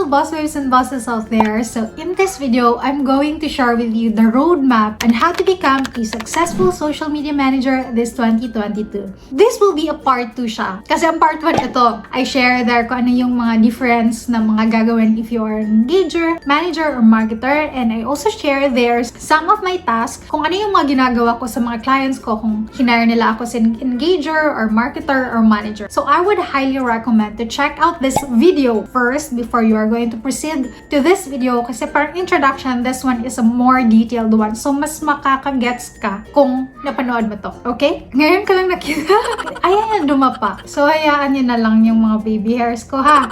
Hello boss babes and bosses out there. So in this video, I'm going to share with you the roadmap on how to become a successful social media manager this 2022. This will be a part 2 siya. Kasi ang part 1 ito, I share there kung ano yung mga difference na mga gagawin if you are an engager, manager, or marketer. And I also share there some of my tasks, kung ano yung mga ginagawa ko sa mga clients ko kung hinire nila ako as an engager or marketer or manager. So I would highly recommend to check out this video first before you are going to proceed to this video kasi parang introduction, this one is a more detailed one. So mas makakagets ka kung napanood mo to. Okay? Ngayon ka lang nakita. Ayan, dumapa. So hayaan nyo na lang yung mga baby hairs ko ha.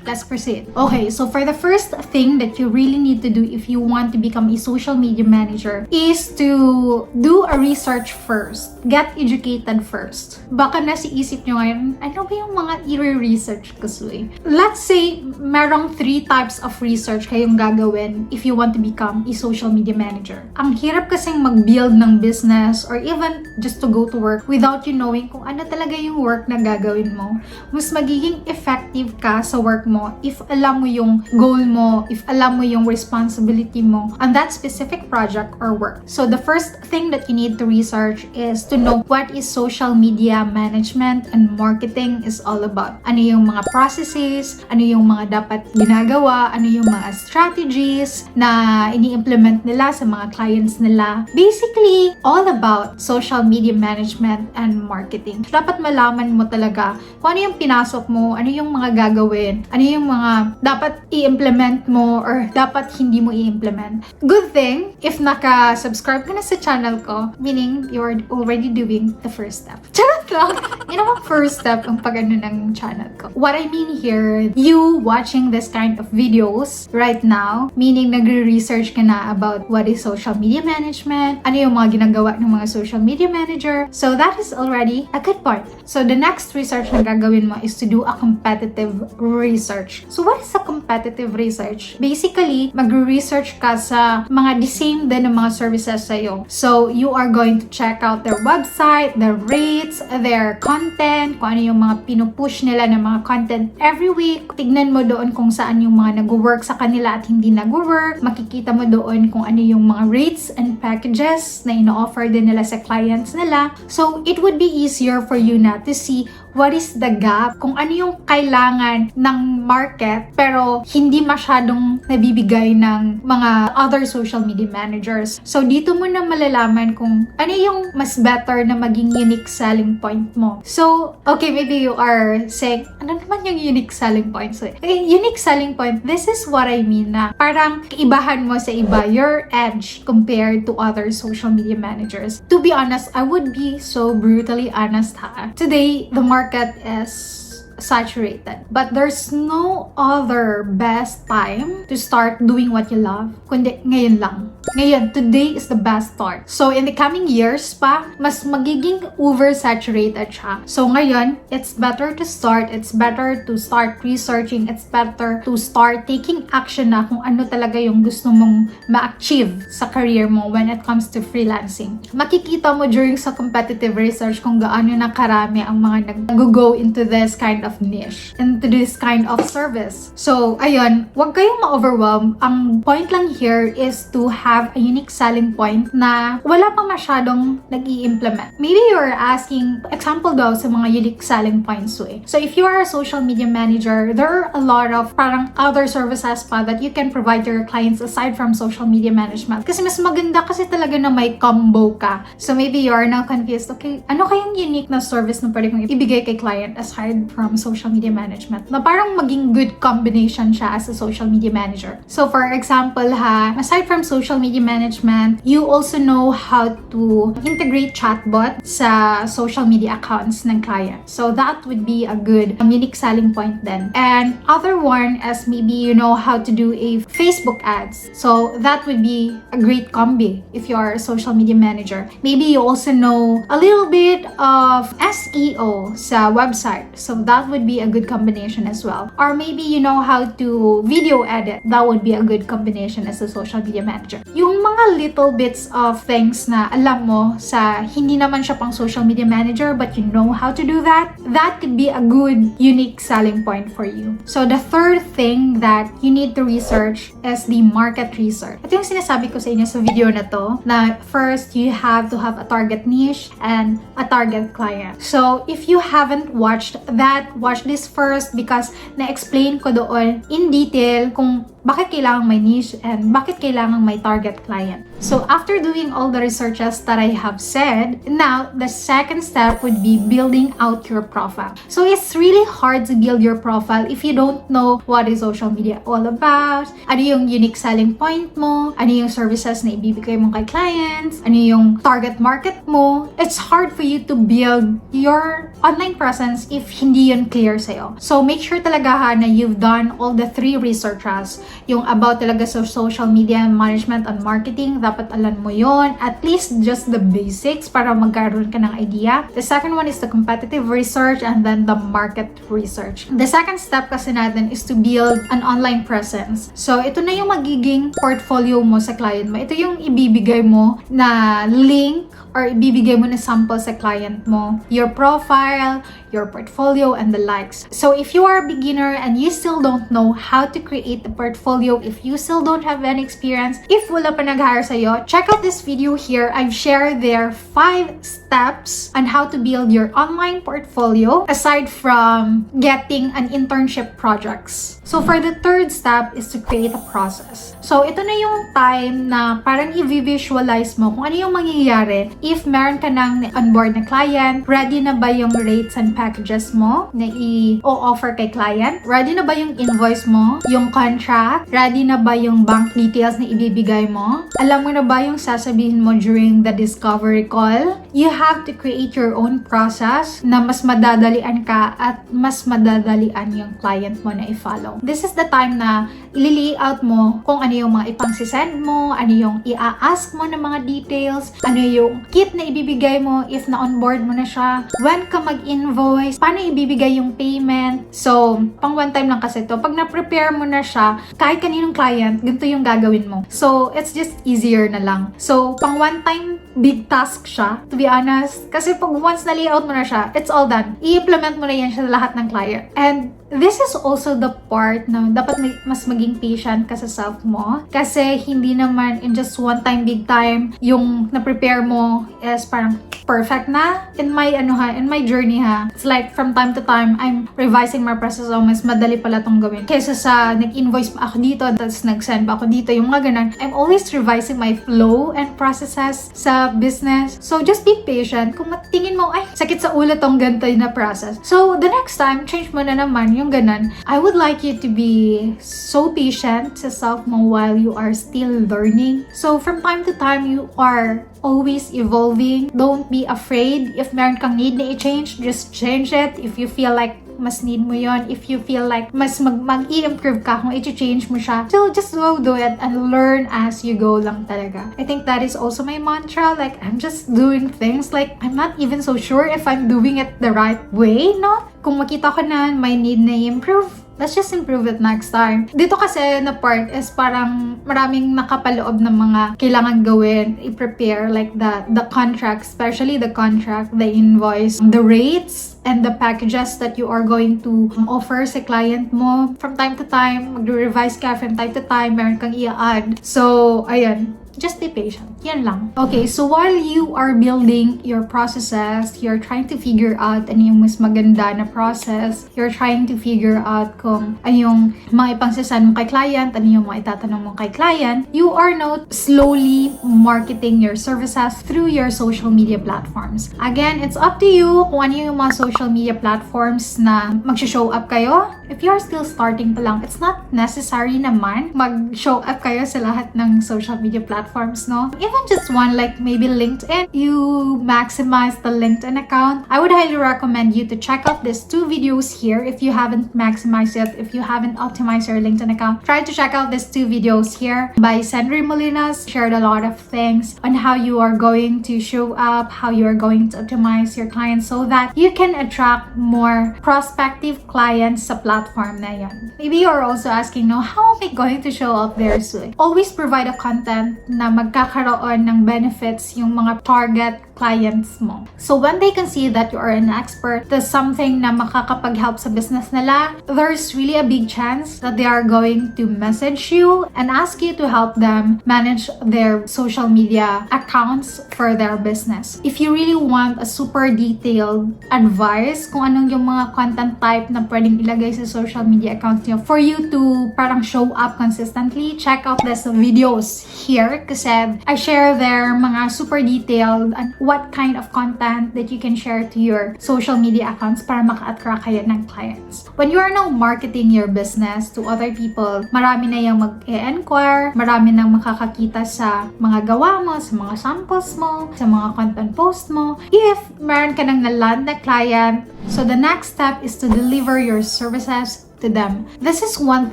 Let's proceed. Okay, so for the first thing that you really need to do if you want to become a social media manager is to do a research first. Get educated first. Baka nasa isip nyo ngayon, ano ba yung mga i-research ko suy? Let's say, merong 3 types of research kayong gagawin if you want to become a social media manager. Ang hirap kasing mag-build ng business or even just to go to work without you knowing kung ano talaga yung work na gagawin mo. Mas magiging effective ka sa work mo if alam mo yung goal mo, if alam mo yung responsibility mo on that specific project or work. So the first thing that you need to research is to know what is social media management and marketing is all about. Ano yung mga processes, ano yung mga dapat ginagawa, ano yung mga strategies na ini-implement nila sa mga clients nila. Basically, all about social media management and marketing. Dapat malaman mo talaga kung ano yung pinasok mo, ano yung mga gagawin, ano yung mga dapat i-implement mo or dapat hindi mo i-implement. Good thing, if naka-subscribe ka na sa channel ko, meaning you're already doing the first step. Charot lang! Yun ang first step ang pag-ano ng channel ko. What I mean here, you watching this kind of videos right now, meaning nagre-research ka na about what is social media management, ano yung mga ginagawa ng mga social media manager. So that is already a good part. So the next research na gagawin mo is to do a competitive research. So what is a competitive research? Basically, magre-research ka sa mga the same din ng mga services sa'yo. So you are going to check out their website, their rates, their content, kung ano yung mga pinupush nila ng mga content every week. Tignan mo doon kung saan yung mga nag-work sa kanila at hindi nag-work. Makikita mo doon kung ano yung mga rates and packages na ino-offer din nila sa clients nila. So it would be easier for you na to see what is the gap, kung ano yung kailangan ng market pero hindi masyadong nabibigay ng mga other social media managers. So dito mo na malalaman kung ano yung mas better na maging unique selling point mo. So, okay, maybe you are saying, ano naman yung unique selling point? So, okay, unique selling point, this is what I mean na parang ibahan mo sa iba, your edge compared to other social media managers. To be honest, I would be so brutally honest ha. Today, the market is saturated. But there's no other best time to start doing what you love, kundi ngayon lang. Ngayon, today is the best start. So, in the coming years pa, mas magiging oversaturated siya. So, ngayon, it's better to start. It's better to start researching. It's better to start taking action na kung ano talaga yung gusto mong ma-achieve sa career mo when it comes to freelancing. Makikita mo during sa competitive research kung gaano na karami ang mga nag-go into this kind of niche, into this kind of service. So, ayun, wag kayong ma-overwhelm. Ang point lang here is to have a unique selling point na wala pa masyadong nag-i-implement. Maybe you're asking, example daw sa mga unique selling points eh. So, if you are a social media manager, there are a lot of parang other services pa that you can provide to your clients aside from social media management. Kasi mas maganda kasi talaga na may combo ka. So, maybe you are now confused, okay, ano kayang unique na service na pwede kong ibigay kay client aside from social media management? Na parang maging good combination siya as a social media manager. So, for example ha, aside from social media management, you also know how to integrate chatbot sa social media accounts ng client. So that would be a good unique selling point then. And other one is maybe you know how to do a Facebook ads. So that would be a great combi if you are a social media manager. Maybe you also know a little bit of SEO sa website. So that that would be a good combination as well. Or maybe you know how to video edit. That would be a good combination as a social media manager. Yung mga little bits of things na alam mo sa hindi naman siya pang social media manager but you know how to do that, that could be a good unique selling point for you. So the third thing that you need to research is the market research. Ito yung sinasabi ko sa inyo sa video na to, na first you have to have a target niche and a target client. So if you haven't watched that, watch this first because na-explain ko doon in detail kung bakit kailangang may niche and bakit kailangang may target client. So after doing all the researches that I have said, now the second step would be building out your profile. So it's really hard to build your profile if you don't know what is social media all about, ano yung unique selling point mo, ano yung services na ibibigay mo kay clients, ano yung target market mo. It's hard for you to build your online presence if hindi yun clear sa'yo. So make sure talaga ha na you've done all the 3 researches. Yung about talaga sa social media management and marketing, dapat alam mo yon, at least just the basics para magkaroon ka ng idea. The second one is the competitive research and then the market research. The second step kasi natin is to build an online presence. So ito na yung magiging portfolio mo sa client mo. Ito yung ibibigay mo na link or ibibigay mo na sample sa client mo. Your profile, your portfolio, and the likes. So if you are a beginner and you still don't know how to create a portfolio, if you still don't have any experience, if wala pa nag-hire sa'yo, check out this video here. I've shared there 5 steps on how to build your online portfolio aside from getting an internship projects. So for the third step is to create a process. So ito na yung time na parang i-visualize mo kung ano yung mangyayari if meron ka ng onboard na client, ready na ba yung rates and packages mo na i-offer kay client? Ready na ba yung invoice mo? Yung contract? Ready na ba yung bank details na ibibigay mo? Alam mo na ba yung sasabihin mo during the discovery call? You have to create your own process na mas madadalian ka at mas madadalian yung client mo na i-follow. This is the time na i-layout mo kung ano yung mga ipang-send mo, ano yung i-ask mo ng mga details, ano yung kit na ibibigay mo if na-onboard mo na siya, when ka mag-invoice, paano ibibigay yung payment. So, pang one time lang kasi to. Pag na-prepare mo na siya, kahit kaninong client, ganito yung gagawin mo. So, it's just easier na lang. So, pang one time, big task siya, to be honest. Kasi pag once na-layout mo na siya, it's all done. I-implement mo na yan siya sa lahat ng client. And this is also the part na dapat mas maging patient ka sa self mo. Kasi hindi naman in just one time, big time, yung na-prepare mo is parang perfect na. In my journey ha, it's like from time to time, I'm revising my process. So, mas madali pala tong gawin. Kaysa sa nag-invoice pa ako dito, tapos nag-send pa ako dito, yung mga ganun. I'm always revising my flow and processes sa business. So, just be patient. Kung tingin mo, ay, sakit sa ulo tong ganito na process. So, the next time, change mo na naman yung ganun. I would like you to be so patient sa self mo while you are still learning. So, from time to time, you are always evolving. Don't be afraid. If meron kang need na i-change, just change it. If you feel like mas need mo yon, if you feel like mas mag-i-improve ka kung i-change mo siya, so just go do it and learn as you go lang talaga. I think that is also my mantra. Like, I'm just doing things like I'm not even so sure if I'm doing it the right way, no? Kung makita ko na may need na i-improve, let's just improve it next time. Dito kasi na part is parang maraming nakapaloob ng mga kailangan gawin, i-prepare like the contract, especially the contract, the invoice, the rates, and the packages that you are going to offer sa client mo. From time to time, mag-revise ka, from time to time, meron kang i-add. So, ayan. Just be patient. Yan lang. Okay, so while you are building your processes, you're trying to figure out ano yung mas maganda na process, you're trying to figure out kung ano yung mga ipangsasan mo kay client, ano yung mga itatanong mo kay client, you are now slowly marketing your services through your social media platforms. Again, it's up to you kung ano yung mga social media platforms na mag-show up kayo. If you're still starting pa lang, it's not necessary naman mag-show up kayo sa lahat ng social media platforms. platforms, no? Even just one, like maybe LinkedIn, you maximize the LinkedIn account. I would highly recommend you to check out these 2 videos here if you haven't maximized it, if you haven't optimized your LinkedIn account. Try to check out these 2 videos here by Sandri Molinas. Shared a lot of things on how you are going to show up, how you are going to optimize your clients so that you can attract more prospective clients sa platform na yan. Maybe you're also asking, no, how am I going to show up there soon? Always provide a content na magkakaroon ng benefits yung mga target clients mo. So when they can see that you are an expert, there's something na makakapag-help sa business nila, there's really a big chance that they are going to message you and ask you to help them manage their social media accounts for their business. If you really want a super detailed advice kung anong yung mga content type na pwedeng ilagay sa social media accounts niyo for you to parang show up consistently, check out these videos here kasi I share there mga super detailed and what kind of content that you can share to your social media accounts para maka-attract kayo ng clients. When you are now marketing your business to other people, marami na yung mag-e-enquire, marami nang makakakita sa mga gawa mo, sa mga samples mo, sa mga content post mo. If meron ka nang naland na client, so the next step is to deliver your services to them. This is one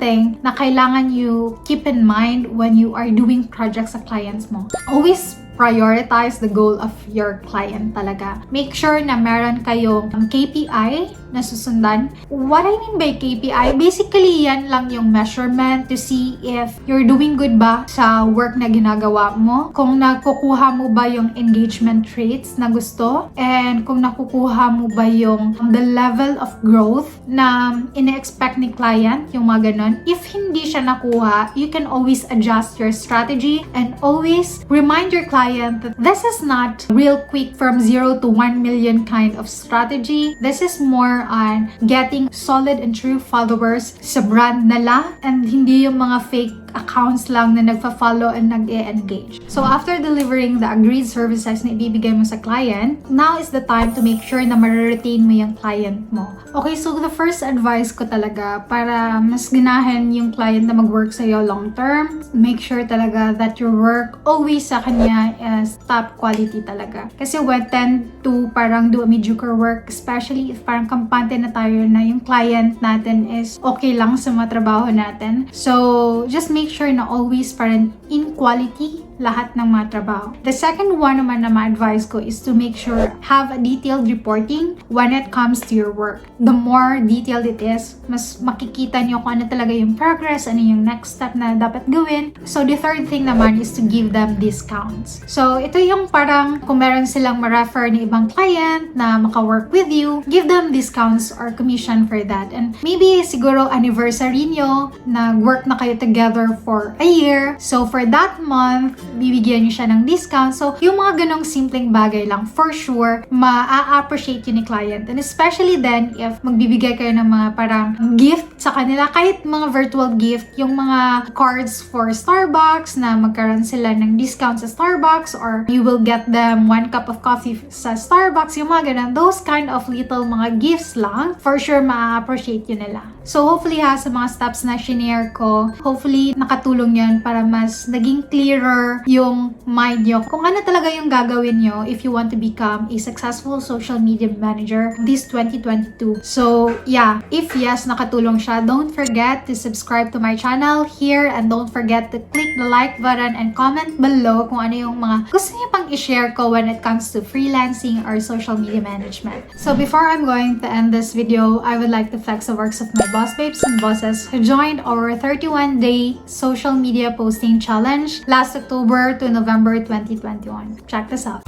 thing na kailangan you keep in mind when you are doing projects sa clients mo. Always prioritize the goal of your client talaga. Make sure na meron kayong KPI na susundan. What I mean by KPI, basically yan lang yung measurement to see if you're doing good ba sa work na ginagawa mo, kung nakukuha mo ba yung engagement rates na gusto, and kung nakukuha mo ba yung the level of growth na ina-expect ni client, yung mga ganon. If hindi siya nakuha, you can always adjust your strategy and always remind your client that this is not real quick from 0 to 1 million kind of strategy. This is more on getting solid and true followers sa brand nila and hindi yung mga fake accounts lang na nagfa-follow and nag-e-engage. So after delivering the agreed services na ibibigay mo sa client, now is the time to make sure na ma-retain mo yung client mo. Okay, so the first advice ko talaga para mas ginahin yung client na mag-work sa'yo long term, make sure talaga that your work always sa kanya is top quality talaga. Kasi we tend to parang do a mediocre work, especially if parang kampante na tayo na yung client natin is okay lang sa mga trabaho natin. So just make sure na always parang in quality lahat ng mga trabaho. The second one naman na ma-advise ko is to make sure have a detailed reporting when it comes to your work. The more detailed it is, mas makikita niyo kung ano talaga yung progress, ano yung next step na dapat gawin. So the third thing naman is to give them discounts. So ito yung parang kung meron silang ma-refer ni ibang client na maka-work with you, give them discounts or commission for that. And maybe siguro anniversary niyo, nag-work na kayo together for a year. So for that month, bibigyan niyo siya ng discount. So, yung mga ganong simpleng bagay lang, for sure, ma-appreciate yun ni client. And especially then, if magbibigay kayo ng mga parang gift sa kanila, kahit mga virtual gift, yung mga cards for Starbucks na magkaroon sila ng discount sa Starbucks, or you will get them 1 cup of coffee sa Starbucks, yung mga ganon, those kind of little mga gifts lang, for sure, ma-appreciate yun nila. So, hopefully sa mga steps na shinare ko, hopefully nakatulong yun para mas naging clearer yung mind nyo kung ano talaga yung gagawin nyo if you want to become a successful social media manager this 2022. So, yeah, if yes, nakatulong siya, don't forget to subscribe to my channel here and don't forget to click the like button and comment below kung ano yung mga gusto niyo pang i-share ko when it comes to freelancing or social media management. So, before I'm going to end this video, I would like to flex the works of my boss babes and bosses who joined our 31-day social media posting challenge last October to November 2021. Check this out.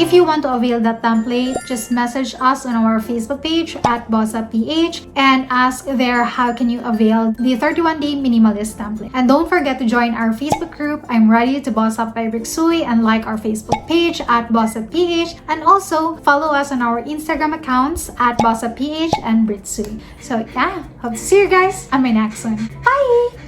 If you want to avail that template, just message us on our Facebook page at BossUpPH and ask there how can you avail the 31-day minimalist template. And don't forget to join our Facebook group, I'm Ready to Boss Up by Brixui, and like our Facebook page at BossUpPH, and also follow us on our Instagram accounts at BossUpPH and Britsui. So yeah, hope to see you guys on my next one. Bye!